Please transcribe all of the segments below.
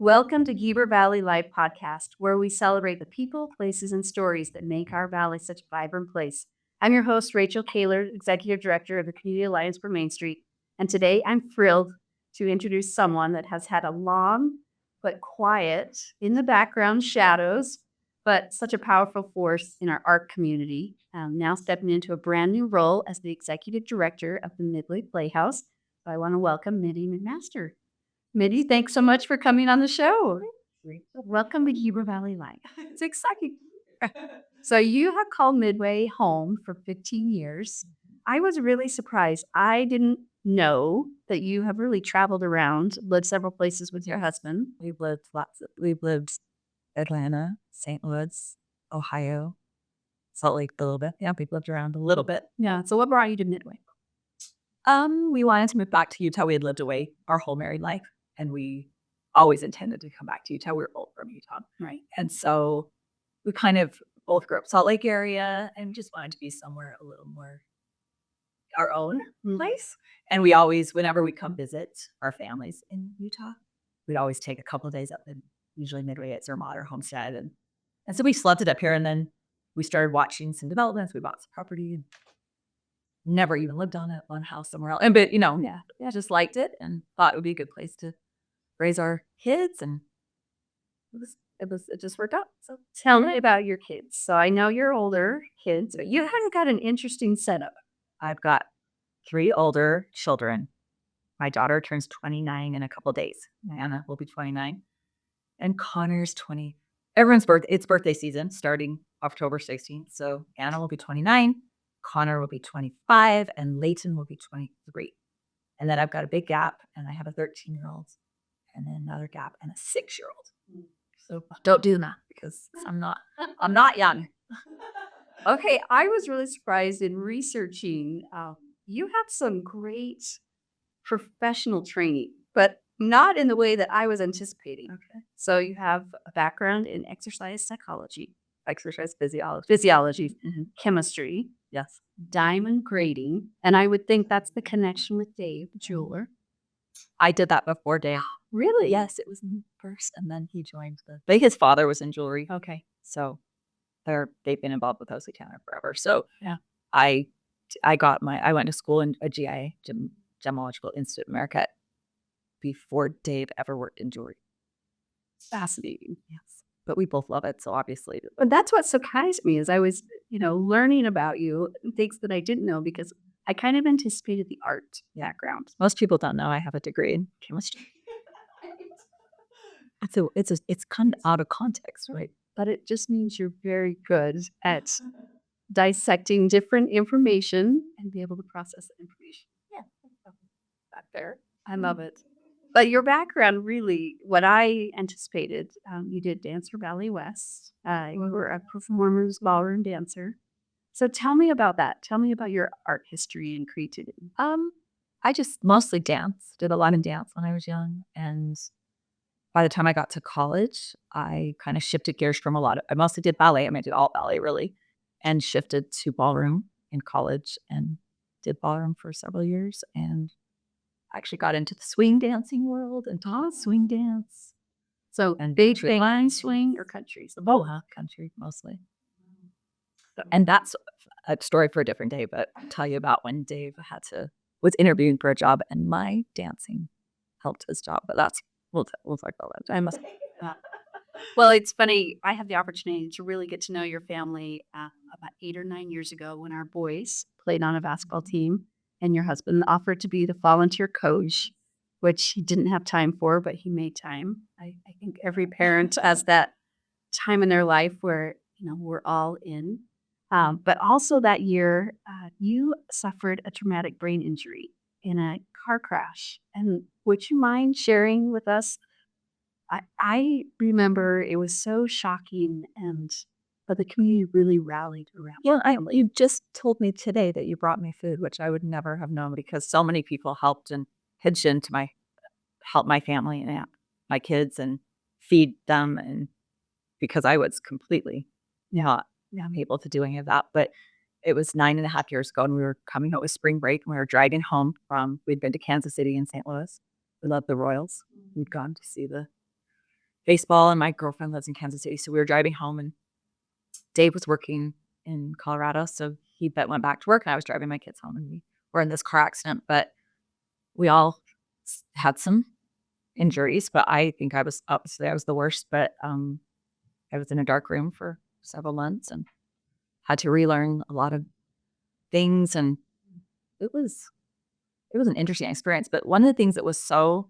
Welcome to Heber Valley Life podcast, where we celebrate the people, places, and stories that make our valley such a vibrant place. I'm your host, Rachel Kahler, Executive Director of the Community Alliance for Main Street. And today I'm thrilled to introduce someone that has had a long but quiet, in the background shadows, but such a powerful force in our art community. Now stepping into a brand new role as the Executive Director of the Midway Playhouse. So I want to welcome Mindy McMaster. Mindy, thanks so much for coming on the show. Welcome to Heber Valley Life. It's exciting. So you have called Midway home for 15 years. I was really surprised. I didn't know that you have really traveled around, lived several places with your husband. We've lived Atlanta, St. Louis, Ohio, Salt Lake a little bit. Yeah, we've lived around a little bit. Yeah. So what brought you to Midway? We wanted to move back to Utah. We had lived away our whole married life, and we always intended to come back to Utah. We were both from Utah. Right. And so we kind of both grew up Salt Lake area and we just wanted to be somewhere a little more our own place. And we always, whenever we come visit our families in Utah, we'd always take a couple of days up in usually Midway at Zermatt or Homestead. And so we slept it up here, and then we started watching some developments. We bought some property and never even lived on it, one house somewhere else. But just liked it and thought it would be a good place to raise our kids, and it just worked out. So tell me about your kids. So I know you're older kids, but you have got an interesting setup. I've got 3 older children. My daughter turns 29 in a couple of days. Anna will be 29. And Connor's 20. Everyone's it's birthday season starting October 16th. So Anna will be 29, Connor will be 25, and Leighton will be 23. And then I've got a big gap, and I have a 13-year-old, and then another gap, and a 6-year-old. So don't do that because I'm not young. Okay, I was really surprised in researching. You have some great professional training, but not in the way that I was anticipating. Okay. So you have a background in exercise psychology, exercise physiology, chemistry, Yes. diamond grading, and I would think that's the connection with Dave, the jeweler. I did that before Dave. Really? Yes, it was first, and then he joined but his father was in jewelry. Okay. So they've been involved with Hosley Tanner forever. So yeah, I went to school in a GIA, Gemological Institute of America, before Dave ever worked in jewelry. Fascinating. Yes. But we both love it, so obviously. But that's what surprised me as I was, learning about you, things that I didn't know because I kind of anticipated the art background. Most people don't know I have a degree in chemistry. It's kind of out of context, right? But it just means you're very good at dissecting different information and be able to process the information. Yeah. That's fair. I love it. But your background really, what I anticipated, you did dance for Valley West. You were a performers ballroom dancer. So tell me about that. Tell me about your art history and creativity. I just mostly danced, did a lot of dance when I was young. And by the time I got to college, I kind of shifted gears from I mostly did ballet. I mean, I did all ballet really, and shifted to ballroom in college and did ballroom for several years. And actually got into the swing dancing world and taught swing dance. So and big line swing or country? So both country mostly. And that's a story for a different day, but I'll tell you about when Dave was interviewing for a job and my dancing helped his job. But we'll talk about that. I must. Well, it's funny. I had the opportunity to really get to know your family about 8 or 9 years ago when our boys played on a basketball team, and your husband offered to be the volunteer coach, which he didn't have time for, but he made time. I think every parent has that time in their life where we're all in. But also that year, you suffered a traumatic brain injury in a car crash. And would you mind sharing with us? I remember it was so shocking, but the community really rallied around. Yeah, you just told me today that you brought me food, which I would never have known because so many people helped and pitched in to help my family and my kids and feed them, and because I was completely not able to do any of that. But it was 9.5 years ago, and we were coming out with spring break, and we were driving home we'd been to Kansas City and St. Louis. We loved the Royals. We'd gone to see the baseball, and my girlfriend lives in Kansas City. So we were driving home, and Dave was working in Colorado. So he went back to work, and I was driving my kids home, and we were in this car accident. But we all had some injuries, but I think I was the worst. But I was in a dark room for several months and had to relearn a lot of things, and it was an interesting experience. But one of the things that was so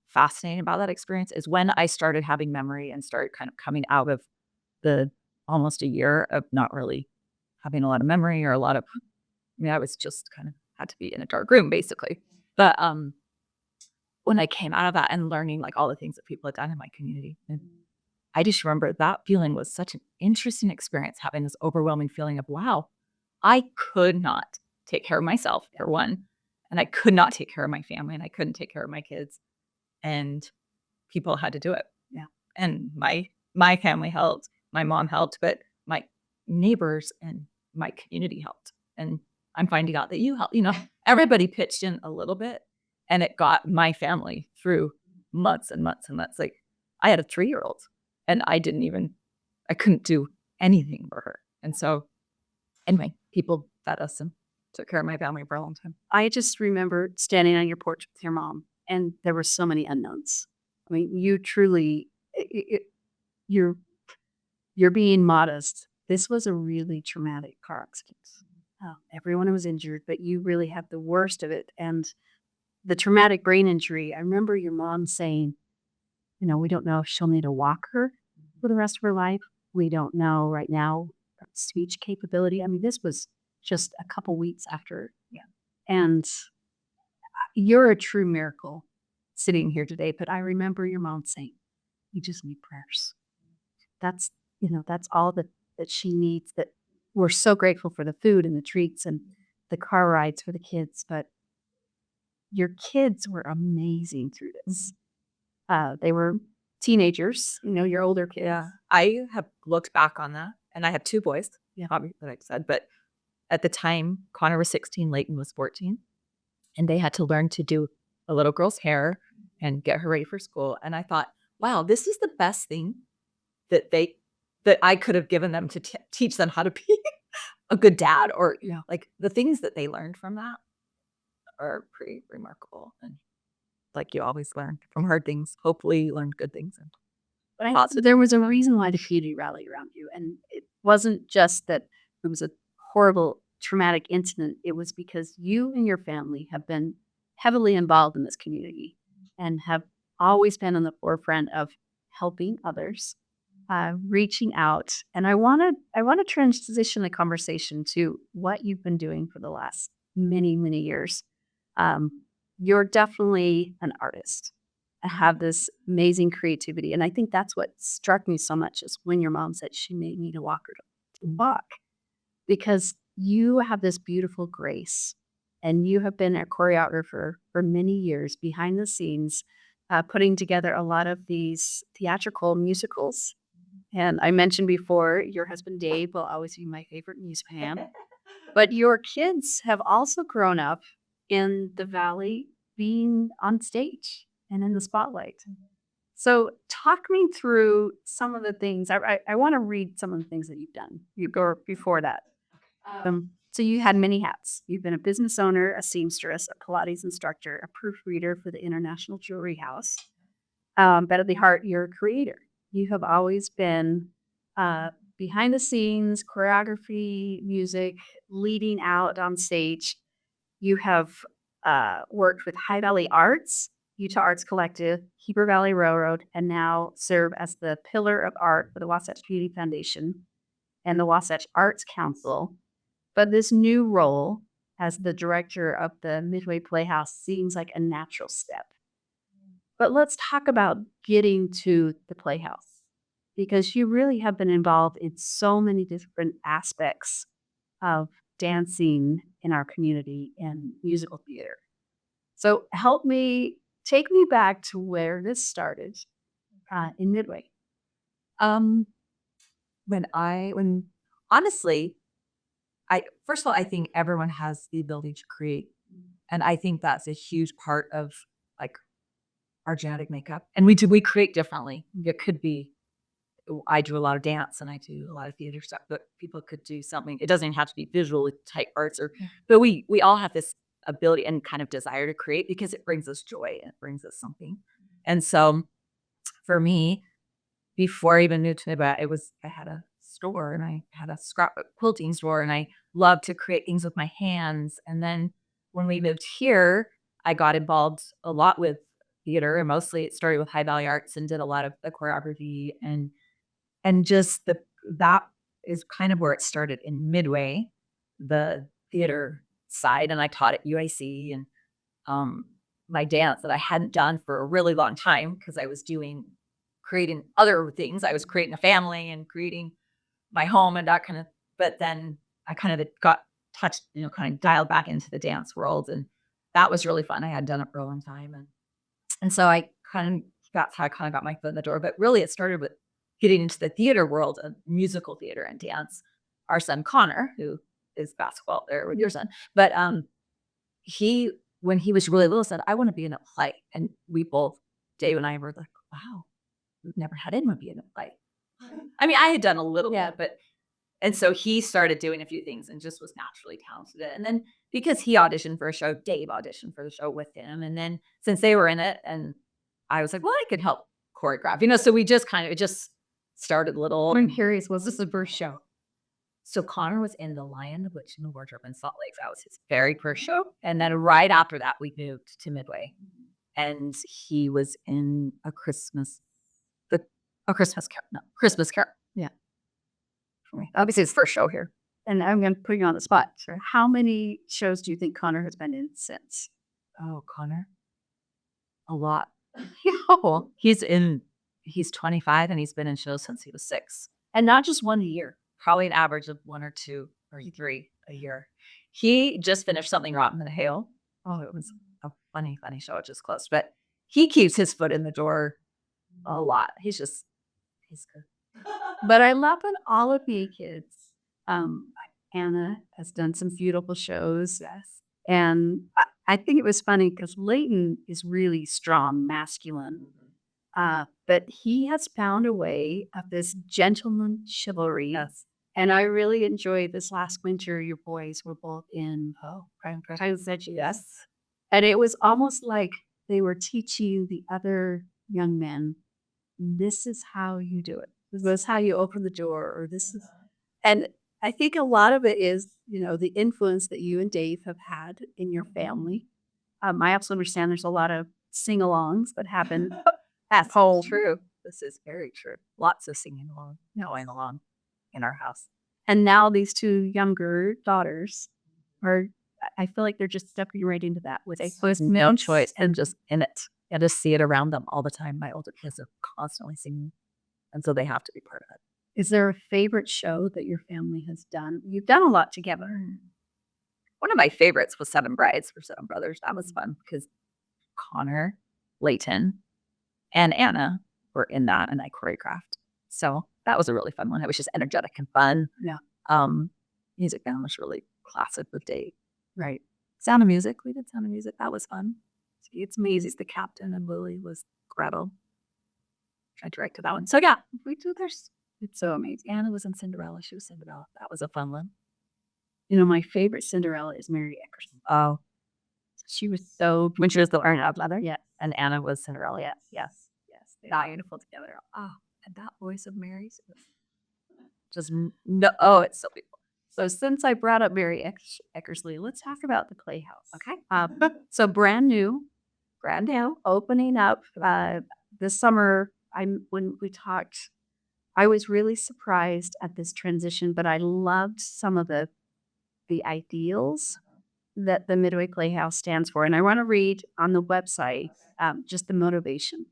fascinating about that experience is when I started having memory and started kind of coming out of the almost a year of not really having a lot of memory or a lot of, I was just kind of had to be in a dark room basically. But when I came out of that and learning like all the things that people had done in my community, and I just remember that feeling was such an interesting experience, having this overwhelming feeling of, wow, I could not take care of myself for one, and I could not take care of my family, and I couldn't take care of my kids, and people had to do it. Yeah. And my family helped, my mom helped, but my neighbors and my community helped. And I'm finding out that you help, everybody pitched in a little bit, and it got my family through months and months and months. Like I had a 3-year-old, and I couldn't do anything for her. And so anyway, people fed us and took care of my family for a long time. I just remember standing on your porch with your mom, and there were so many unknowns. I mean, you truly, you're being modest. This was a really traumatic car accident. Oh, everyone was injured, but you really had the worst of it. And the traumatic brain injury, I remember your mom saying, we don't know if she'll need a walker for the rest of her life. We don't know right now her speech capability. I mean, this was just a couple weeks after. Yeah. And you're a true miracle sitting here today. But I remember your mom saying, you just need prayers. That's, that's all that she needs. That we're so grateful for the food and the treats and the car rides for the kids. But your kids were amazing through this. They were teenagers, your older kids. Yeah. I have looked back on that, and I have 2 boys, Yeah. like I said, but at the time, Connor was 16, Leighton was 14, and they had to learn to do a little girl's hair and get her ready for school. And I thought, wow, this is the best thing that I could have given them to teach them how to be a good dad, or like the things that they learned from that are pretty remarkable. And like you always learn from hard things, hopefully you learned good things. But there was a reason why the community rallied around you. And it wasn't just that it was a horrible, traumatic incident. It was because you and your family have been heavily involved in this community and have always been on the forefront of helping others, reaching out. And I want to transition the conversation to what you've been doing for the last many, many years. You're definitely an artist. Have this amazing creativity. And I think that's what struck me so much is when your mom said she may need a walker to walk, because you have this beautiful grace and you have been a choreographer for many years behind the scenes, putting together a lot of these theatrical musicals. And I mentioned before, your husband Dave will always be my favorite musician. But your kids have also grown up in the Valley being on stage and in the spotlight. So talk me through some of the things. I want to read some of the things that you've done before that. So you had many hats. You've been a business owner, a seamstress, a Pilates instructor, a proofreader for the International Jewelry House. But at the heart, you're a creator. You have always been behind the scenes, choreography, music, leading out on stage. You have worked with High Valley Arts, Utah Arts Collective, Heber Valley Railroad, and now serve as the pillar of art for the Wasatch Community Foundation and the Wasatch Arts Council. But this new role as the director of the Midway Playhouse seems like a natural step. But let's talk about getting to the Playhouse, because you really have been involved in so many different aspects of dancing in our community and musical theater. So take me back to where this started in Midway. When honestly, first of all, I think everyone has the ability to create. And I think that's a huge part of like our genetic makeup. And we create differently. It could be, I do a lot of dance and I do a lot of theater stuff, but people could do something. It doesn't even have to be visual type arts but we all have this ability and kind of desire to create because it brings us joy and it brings us something. And so for me, before I even knew to about I had a store and I had a scrapbook quilting store and I loved to create things with my hands. And then when we moved here, I got involved a lot with theater and mostly it started with High Valley Arts and did a lot of the choreography and just that is kind of where it started in Midway, the theater side. And I taught at UIC and my dance that I hadn't done for a really long time because I was creating other things. I was creating a family and creating my home and that kind of, but then I kind of got touched, kind of dialed back into the dance world. And that was really fun. I had done it for a long time. And so that's how I kind of got my foot in the door. But really it started with getting into the theater world of musical theater and dance. Our son Connor, who is basketball there with your son, but he, when he was really little, said, I want to be in a play. And we both, Dave and I were like, wow, we've never had anyone be in a play. I mean, I had done a little bit, but, and so he started doing a few things and just was naturally talented. And then because he auditioned for a show, Dave auditioned for the show with him. And then since they were in it and I was like, well, I could help choreograph, so we just it just started little. I'm curious, was this the first show? So Connor was in The Lion, the Witch, and the Wardrobe in Salt Lake. That was his very first show. And then right after that, we moved to Midway. And he was in a Christmas Carol. Yeah. Obviously his first show here. And I'm going to put you on the spot. So how many shows do you think Connor has been in since? Oh, Connor? A lot. He's 25 and he's been in shows since he was 6. And not just one a year. Probably an average of 1 or 2 or 3 a year. He just finished Something Rotten in the Hail. Oh, it was a funny show. It just closed. But he keeps his foot in the door a lot. He's good. But I love when all of you kids, Anna has done some beautiful shows. Yes. And I think it was funny because Leighton is really strong, masculine. But he has found a way of this gentleman chivalry. Yes. And I really enjoyed this last winter. Your boys were both in Yes. And it was almost like they were teaching the other young men, this is how you do it. This is how you open the door, or this is. And I think a lot of it is, the influence that you and Dave have had in your family. I also understand there's a lot of sing-alongs that happen. That's all true. This is very true. Lots of singing along, going along in our house. And now these 2 younger daughters I feel like they're just stepping right into that with no choice and just in it. And just see it around them all the time. My older kids are constantly singing. And so they have to be part of it. Is there a favorite show that your family has done? You've done a lot together. One of my favorites was Seven Brides for Seven Brothers. That was fun because Connor, Leighton, and Anna were in that, and I choreographed. So that was a really fun one. It was just energetic and fun. Yeah. Music band was really classic with Dave. Right. Sound of Music. We did Sound of Music. That was fun. It's Maisie's the captain, and Lily was Gretel. I directed that one. So yeah, it's so amazing. Anna was in Cinderella. She was Cinderella. That was a fun one. My favorite Cinderella is Mary Eckerson. Oh, she was so when she was the Iron Out Leather. Yeah, and Anna was Cinderella. Yes. They were beautiful together. Oh, and that voice of Mary's, just no. Oh, it's so beautiful. So since I brought up Mary Eckersley, let's talk about the Playhouse. Okay. So brand new, opening up this summer. When we talked, I was really surprised at this transition, but I loved some of the ideals that the Midway Playhouse stands for. And I want to read on the website just the motivation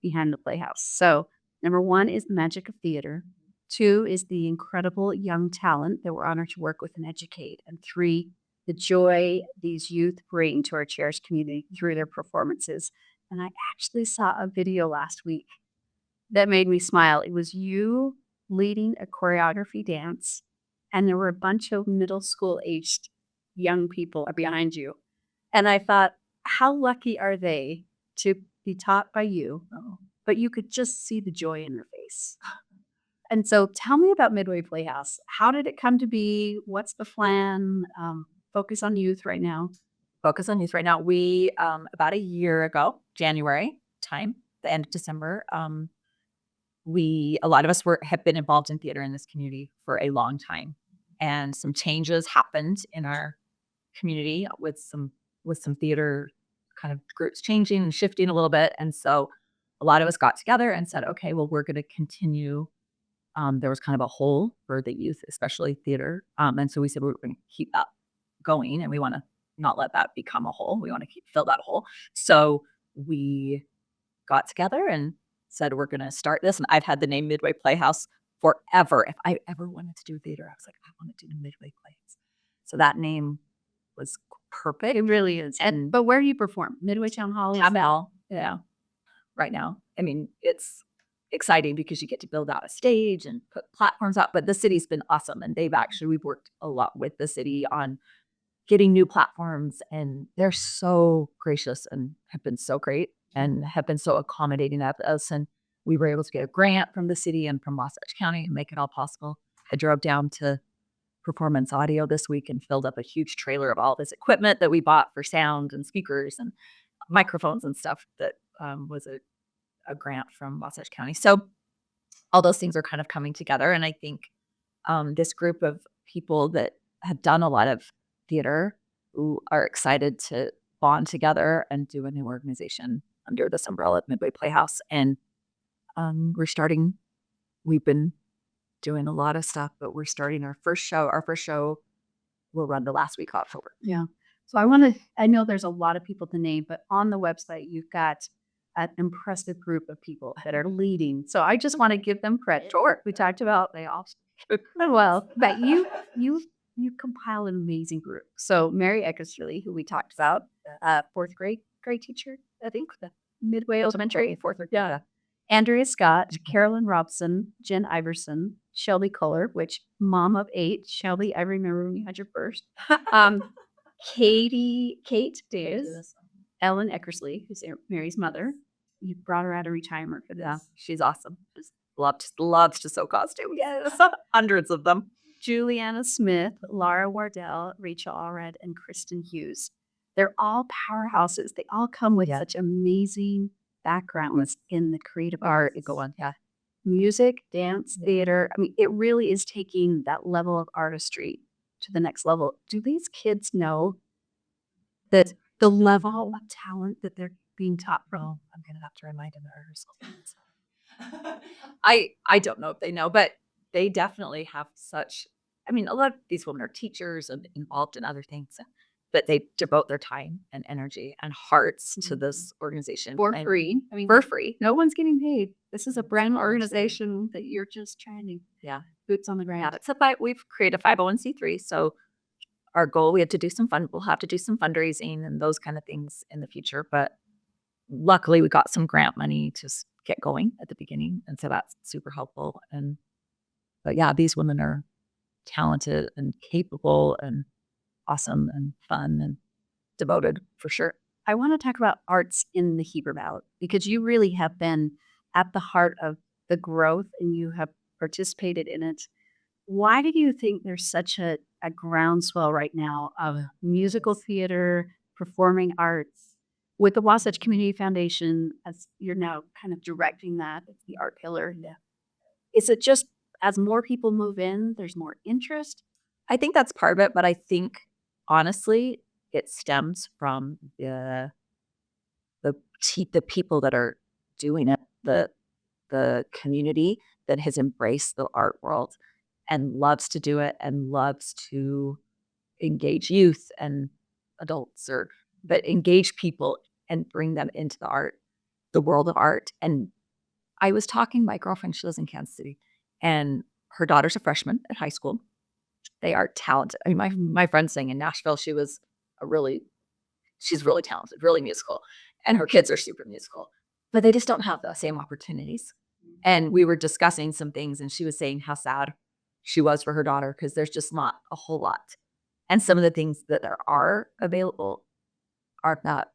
behind the Playhouse. So number 1 is the magic of theater. 2 is the incredible young talent that we're honored to work with and educate. And 3, the joy these youth bring to our cherished community through their performances. And I actually saw a video last week that made me smile. It was you leading a choreography dance, and there were a bunch of middle school aged young people behind you. And I thought, how lucky are they to be taught by you, Oh. but you could just see the joy in her face. And so tell me about Midway Playhouse. How did it come to be? What's the plan? Focus on youth right now. Focus on youth right now. We about a year ago, January time, the end of December, a lot of us have been involved in theater in this community for a long time, and some changes happened in our community with some theater kind of groups changing and shifting a little bit, and so a lot of us got together and said, okay, well, we're going to continue. There was kind of a hole for the youth, especially theater, and so we said we're going to keep that going, and we want to not let that become a hole. We want to fill that hole. So we got together and said, we're going to start this. And I've had the name Midway Playhouse forever. If I ever wanted to do theater, I was like, I want to do Midway Playhouse. So that name was perfect. It really is. But where do you perform? Midway Town Hall? Camel, yeah, right now. I mean, it's exciting because you get to build out a stage and put platforms out, but the city's been awesome. And we've worked a lot with the city on getting new platforms, and they're so gracious and have been so great and have been so accommodating of us. And we were able to get a grant from the city and from Wasatch County and make it all possible. I drove down to Performance Audio this week and filled up a huge trailer of all this equipment that we bought for sound and speakers and microphones and stuff that was a grant from Wasatch County. So all those things are kind of coming together. And I think this group of people that have done a lot of theater who are excited to bond together and do a new organization under this umbrella of Midway Playhouse. And we've been doing a lot of stuff, but we're starting our first show. Our first show will run the last week of October. Yeah. So I know there's a lot of people to name, but on the website, you've got an impressive group of people that are leading. So I just want to give them credit. Sure. We talked about they all well, but you compile an amazing group. So Mary Eckersley, who we talked about, fourth grade teacher, I think, the Midway Elementary, fourth grade. Yeah. Andrea Scott, Carolyn Robson, Jen Iverson, Shelby Kohler, which mom of 8, Shelby, I remember when you had your first. Kate Davis, Ellen Eckersley, who's Mary's mother. You brought her out of retirement for this. Yeah, she's awesome. Just loves to sew costumes. Yes, hundreds of them. Juliana Smith, Laura Wardell, Rachel Allred, and Kristen Hughes. They're all powerhouses. They all come with such amazing backgrounds in the creative art. Go on, yeah. Music, dance, theater. I mean, it really is taking that level of artistry to the next level. Do these kids know that the level of talent that they're being taught from? I'm going to have to remind them at rehearsal. I don't know if they know, but they definitely have a lot of these women are teachers and involved in other things, but they devote their time and energy and hearts to this organization. For free. I mean, for free. No one's getting paid. This is a brand new organization that you're just trying to boots on the ground. Yeah, we've created a 501c3. So our goal, we'll have to do some fundraising and those kind of things in the future. But luckily we got some grant money to get going at the beginning. And so that's super helpful. But yeah, these women are talented and capable and awesome and fun and devoted for sure. I want to talk about arts in the Heber Valley because you really have been at the heart of the growth and you have participated in it. Why do you think there's such a groundswell right now of musical theater, performing arts with the Wasatch Community Foundation, as you're now kind of directing that, it's the art pillar? Yeah. Is it just as more people move in, there's more interest? I think that's part of it, but I think honestly, it stems from the people that are doing it, the community that has embraced the art world and loves to do it and loves to engage youth and adults, but engage people and bring them into the world of art. And I was talking, my girlfriend, she lives in Kansas City, and her daughter's a freshman at high school. They are talented. I mean, my friend sang in Nashville. She's really talented, really musical, and her kids are super musical, but they just don't have the same opportunities. And we were discussing some things, and she was saying how sad she was for her daughter because there's just not a whole lot. And some of the things that there are available are not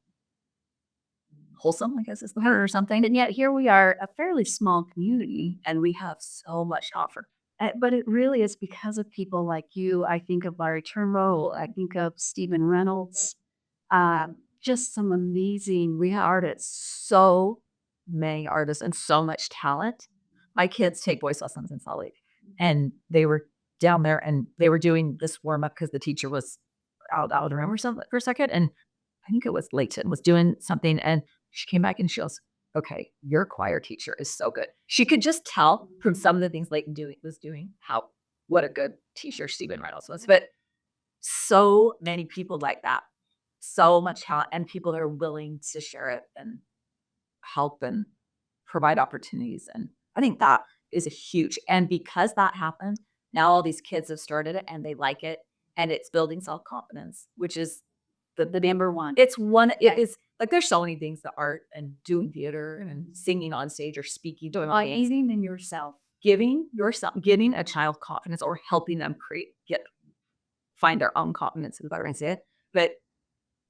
wholesome, I guess is the word, or something. And yet here we are, a fairly small community, And we have so much to offer. but it really is because of people like you. I think of Larry Turnbull. I think of Stephen Reynolds. Just some amazing artists. So many artists and so much talent. My kids take voice lessons in Salt Lake, and they were down there and they were doing this warm up because the teacher was out of the room or something for a second. And I think it was Layton was doing something, and she came back and she goes, "Okay, your choir teacher is so good." She could just tell from some of the things Layton was doing how what a good teacher Stephen Reynolds was. But so many people like that, so much talent, and people that are willing to share it and help and provide opportunities. And I think that is a huge, and because that happened, now all these kids have started it and they like it, and it's building self-confidence, which is The number one. it's one, it is like there's so many things that art and doing theater and singing on stage or speaking, doing all things, Believing in yourself. giving a child confidence or helping them find their own confidence is the better way to say it. But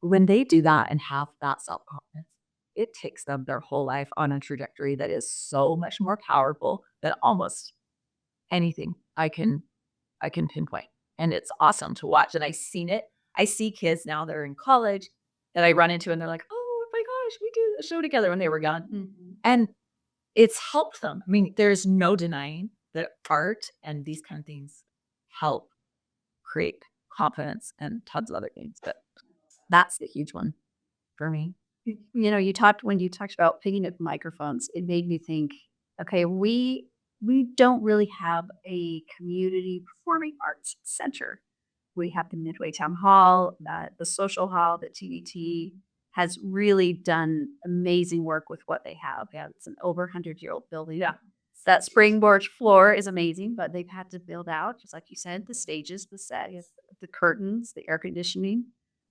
when they do that and have that self-confidence, it takes them their whole life on a trajectory that is so much more powerful than almost anything I can pinpoint. And it's awesome to watch. And I've seen it. I see kids now that are in college that I run into and they're like, "Oh my gosh, we did a show together when they were young." Mhm. And it's helped them. I mean, there's no denying that art and these kind of things help create confidence and tons of other things. But that's the huge one for me. When you talked about picking up microphones, it made me think, okay, we don't really have a community performing arts center. We have the Midway Town Hall, the social hall, the TDT has really done amazing work with what they have. Yeah, it's an over 100-year-old building. Yeah. That springboard floor is amazing, but they've had to build out, just like you said, the stages, the set, the curtains, the air conditioning.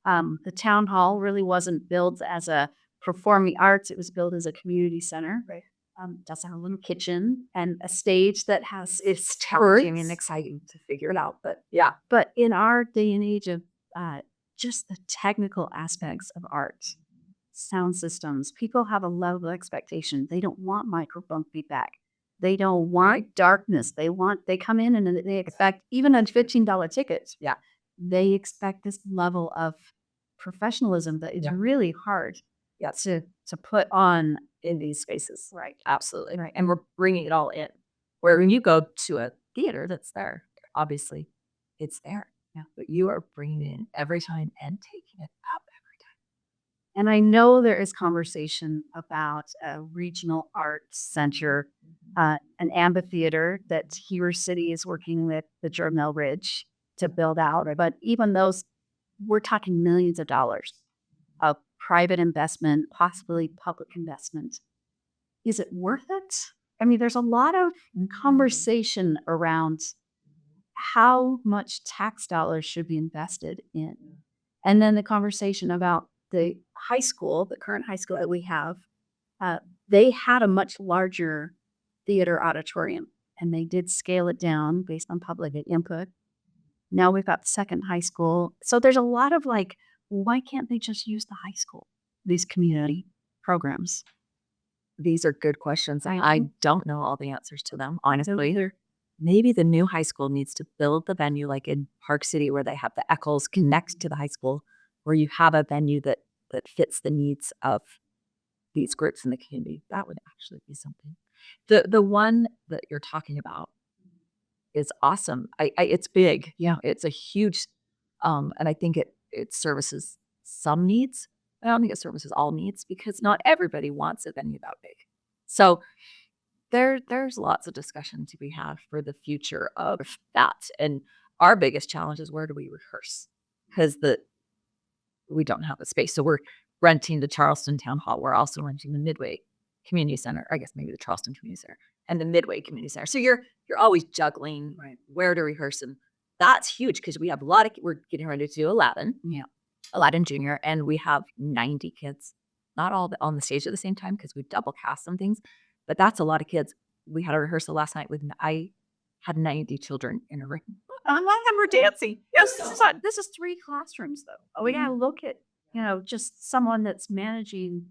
The town hall really wasn't built as a performing arts; it was built as a community center. Right. Does have a little kitchen and a stage that has It's birds. challenging and exciting to figure it out. But yeah, But in our day and age of just the technical aspects of art, sound systems, people have a level of expectation. They don't want microphone feedback. They don't want darkness. They come in and they expect, even on $15 tickets, yeah, they expect this level of professionalism that is Yeah. really hard yeah, to put on. in these spaces. Right. Absolutely. Right. And we're bringing it all in. Where when you go to a theater that's there, obviously it's there. Yeah. But you are bringing it in every time and taking it up. And I know there is conversation about a regional arts center, an amphitheater that Heber City is working with the Journal Ridge to build out. But even those, we're talking millions of dollars of private investment, possibly public investment. Is it worth it? I mean, there's a lot of conversation around how much tax dollars should be invested in. And then the conversation about the high school, the current high school that we have, uh, they had a much larger theater auditorium and they did scale it down based on public input. Now we've got the second high school. So there's a lot of like, why can't they just use the high school, these community programs? These are good questions. I I know. don't know all the answers to them, honestly. Maybe the new high school needs to build the venue like in Park City where they have the Eccles connect to the high school, where you have a venue that fits the needs of these groups in the community. That would actually be something. The one that you're talking about is awesome. It's big. Yeah. It's a huge and I think it services some needs. I don't think it services all needs because not everybody wants a venue that big. So there's lots of discussion to be had for the future of that. And our biggest challenge is where do we rehearse? Because we don't have the space. So we're renting the Charleston Town Hall. We're also renting the Midway Community Center. I guess maybe the Charleston Community Center and the Midway Community Center. So you're always juggling where to rehearse, and that's huge because we have we're getting ready to do Aladdin. Yeah. Aladdin Junior, and we have 90 kids, not all on the stage at the same time because we double cast some things, but that's a lot of kids. We had a rehearsal last night I had 90 children in a room. A lot of them were dancing. Yes, This is 3 classrooms, though. We got to look at, just someone that's managing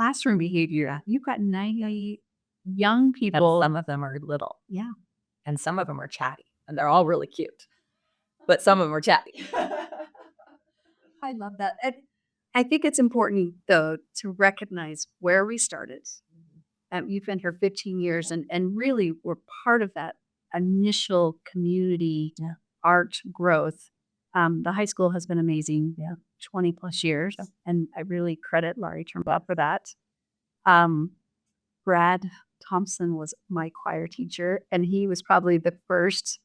classroom behavior. You've got 90 young And people. some of them are little. Yeah. And some of them are chatty. And they're all really cute. But some of them are chatty. I love that. And I think it's important, though, to recognize where we started. You've been here 15 years and really were part of that initial community art growth. The high school has been amazing, 20 plus years. And I really credit Laurie Turnbull for that. Brad Thompson was my choir teacher, and he was probably the first.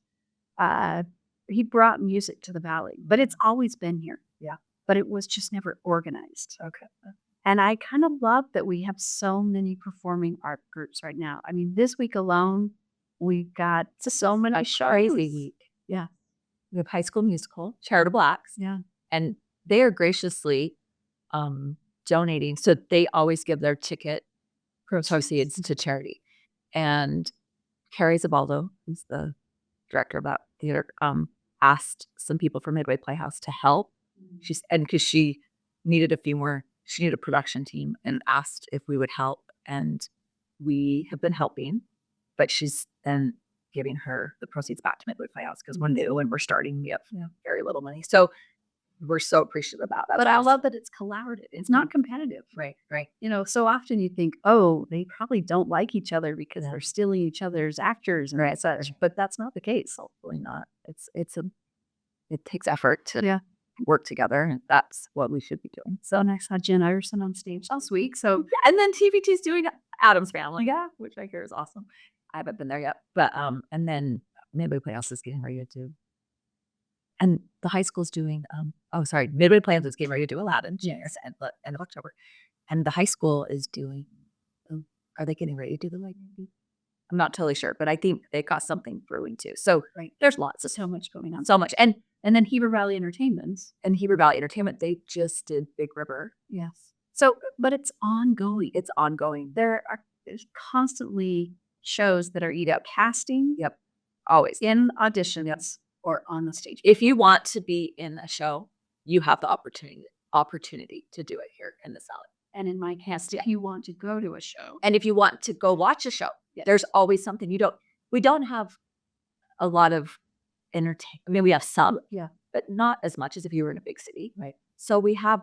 He brought music to the Valley, but it's always been here. Yeah. But it was just never organized. Okay. And I kind of love that we have so many performing art groups right now. I mean, this week alone, we've got so many shows. Crazy week. Yeah. We have High School Musical, Charitable Acts. Yeah. And they are graciously donating. So they always give their ticket proceeds to charity. And Carrie Zabaldo, who's the director of that theater, asked some people from Midway Playhouse to help. Because she needed she needed a production team and asked if we would help. And we have been helping, but she's then giving her the proceeds back to Midway Playhouse because we're new and we're starting. We have very little money. So we're so appreciative about that. But I love that it's collaborative. It's not competitive. Right. So often you think, oh, they probably don't like each other because they're stealing each other's actors and such. But that's not the case. Hopefully not. It takes effort to work together, and that's what we should be doing. So next, I saw Jen Iverson on stage last week. So and then TVT's doing Adam's Family, which I hear is awesome. I haven't been there yet, but and then Midway Playhouse is getting ready to do, and the high school's doing Midway Playhouse is getting ready to do Aladdin, end of October, and the high school is doing. Are they getting ready to do the Light Movie? I'm not totally sure, but I think they got something brewing too. So there's lots of so much going on. so much, and then Heber Valley Entertainment. They just did Big River. Yes. So, but it's ongoing. It's ongoing. There's constantly shows that are either casting. Yep. Always. In auditions or on the stage. If you want to be in a show, you have the opportunity to do it here in the Valley. And in my case, if you want to go to a show. And if you want to go watch a show, there's always something. We don't have a lot of entertainment. I mean, we have some, but not as much as if you were in a big city. Right. So we have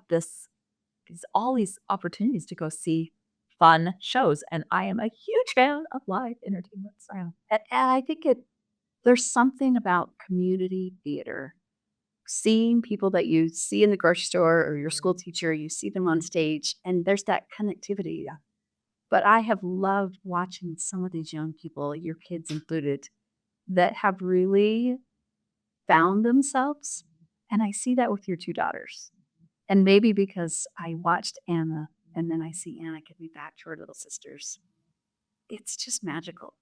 all these opportunities to go see fun shows. And I am a huge fan of live entertainment. And I think there's something about community theater. Seeing people that you see in the grocery store or your school teacher, you see them on stage, and there's that connectivity. Yeah. But I have loved watching some of these young people, your kids included, that have really found themselves. And I see that with your two daughters. And maybe because I watched Anna and then I see Anna get me back to her little sisters. It's just magical.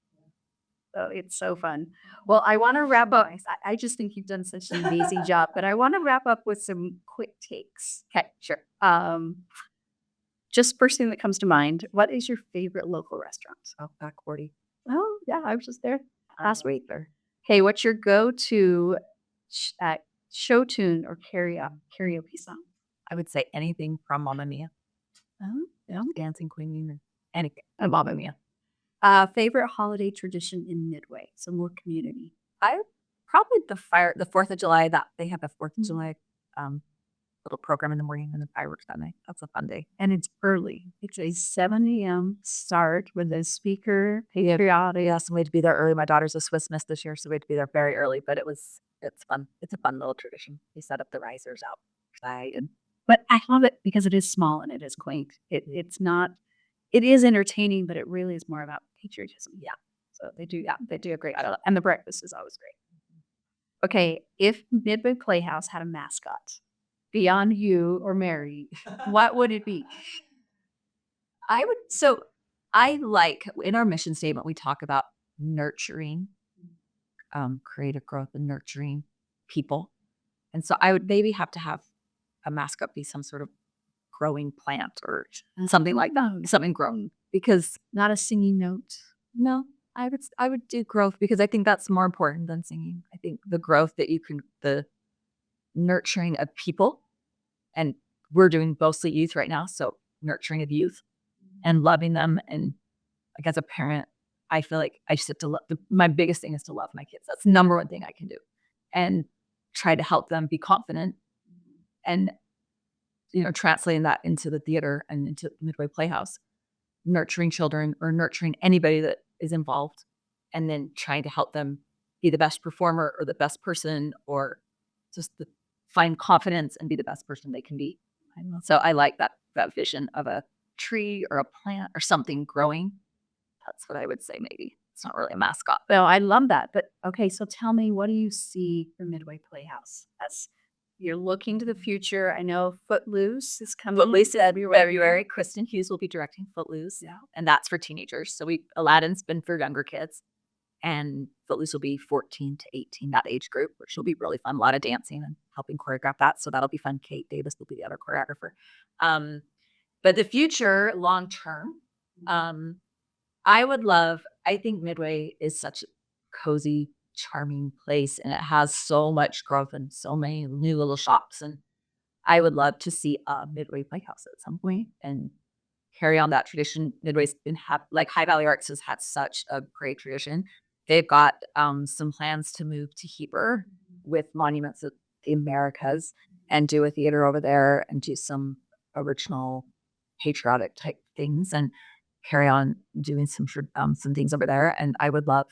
So it's so fun. Well, I want to wrap up. I just think you've done such an amazing job, but I want to wrap up with some quick takes. Okay, sure. Just first thing that comes to mind, what is your favorite local restaurant? Oh, Back 40. Oh, yeah, I was just there last week. Hey, what's your go-to show tune or karaoke song? I would say anything from Mamma Mia. Oh, yeah. Dancing Queen or anything. Mamma Mia. Favorite holiday tradition in Midway, so more community. Probably the 4th of July. That they have a 4th of July little program in the morning and the fireworks that night. That's a fun day, and it's early. It's a 7 a.m. start with a speaker. Patriotic. Yes, we had to be there early. My daughter's a Swiss Miss this year, so we had to be there very early. But it's fun. It's a fun little tradition. They set up the risers outside, but I love it because it is small and it is quaint. It's not. It is entertaining, but it really is more about patriotism. Yeah. So they do a great job. And the breakfast is always great. Okay. If Midway Playhouse had a mascot beyond you or Mary, what would it be? I like in our mission statement, we talk about nurturing, creative growth and nurturing people. And so I would maybe have to have a mascot be some sort of growing plant or something like that, something grown, because not a singing note. No, I would do growth because I think that's more important than singing. I think the growth that the nurturing of people, and we're doing mostly youth right now. So nurturing of youth and loving them. And like as a parent, I feel like I just have to love. My biggest thing is to love my kids. That's the number one thing I can do, and try to help them be confident and translating that into the theater and into Midway Playhouse, nurturing children or nurturing anybody that is involved, and then trying to help them be the best performer or the best person or just find confidence and be the best person they can be. So I like that vision of a tree or a plant or something growing. That's what I would say maybe. It's not really a mascot. Well, I love that. But okay, so tell me, what do you see for Midway Playhouse as you're looking to the future? I know Footloose is coming. Footloose in February. Kristen Hughes will be directing Footloose. Yeah. And that's for teenagers. So Aladdin's been for younger kids. And Footloose will be 14 to 18, that age group, which will be really fun. A lot of dancing and helping choreograph that. So that'll be fun. Kate Davis will be the other choreographer. But the future, long term, I think Midway is such a cozy, charming place, and it has so much growth and so many new little shops. And I would love to see a Midway Playhouse at some point and carry on that tradition. Midway's been like High Valley Arts has had such a great tradition. They've got some plans to move to Heber with Monuments of the Americas and do a theater over there and do some original patriotic type things and carry on doing some things over there. And I would love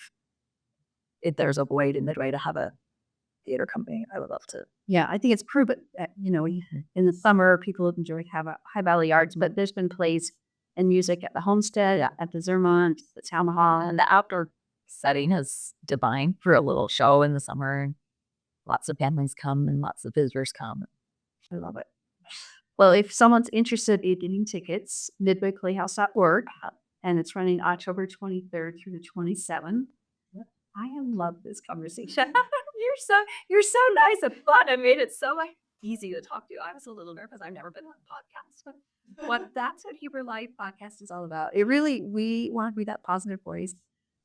if there's a way to Midway to have a theater company. I would love to. Yeah, I think it's proven that, in the summer, people enjoy High Valley Arts, but there's been plays and music at the Homestead, at the Zermont, the Town Hall. And the outdoor setting is divine for a little show in the summer. Lots of families come and lots of visitors come. I love it. Well, if someone's interested in getting tickets, midwayplayhouse.org, and it's running October 23rd through the 27th. I have loved this conversation. You're so nice and fun. I made it so easy to talk to. I was a little nervous. I've never been on a podcast, but that's what Heber Life podcast is all about. We want to be that positive voice.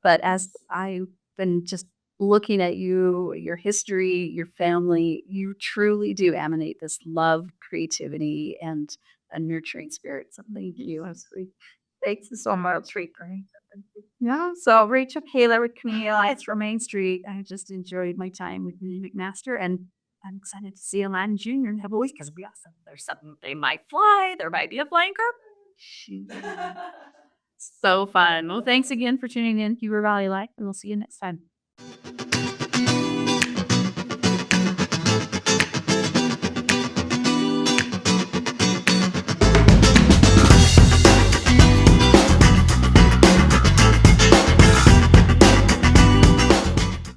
But as I've been just looking at you, your history, your family, you truly do emanate this love, creativity, and a nurturing spirit. So thank you. Thanks so much for Yeah. So Rachel Kahler with Community Alliance from Main Street. I just enjoyed my time with Mindy McMaster, and I'm excited to see Aladdin Jr. and have a week because it'll be awesome. There's something they might fly. There might be a flying carpet. So fun. Well, thanks again for tuning in, Heber Valley Life, and we'll see you next time.